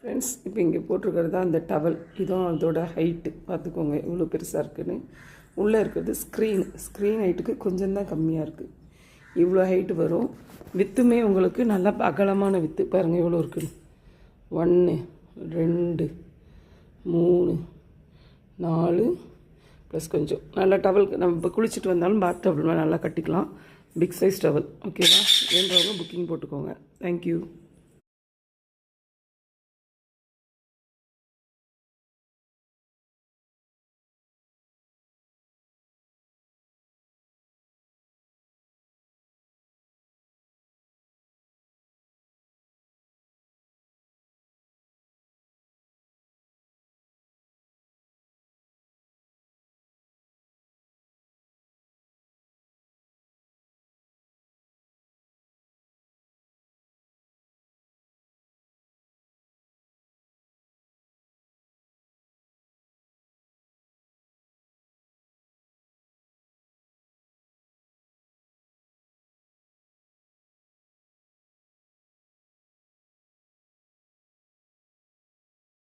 Friends, இப்போ இங்கே போட்டிருக்கிறது தான் அந்த டவல். இதுவும் அதோட ஹைட்டு பார்த்துக்கோங்க இவ்வளோ பெருசாக இருக்குதுன்னு. உள்ளே இருக்கிறது ஸ்க்ரீன் ஹைட்டுக்கு கொஞ்சம் தான் கம்மியாக இருக்குது. இவ்வளோ ஹைட்டு வரும். வித்துமே உங்களுக்கு நல்லா அகலமான வித்து பாருங்கள் எவ்வளோ இருக்குன்னு. 1 2 3 4 ப்ளஸ் கொஞ்சம் நல்லா டவல். நம்ம இப்போ குளிச்சுட்டு வந்தாலும் பாத் டவல் நல்லா கட்டிக்கலாம். Big size towel. ஓகேவா? வேண்டவங்க புக்கிங் போட்டுக்கோங்க. தேங்க்யூ.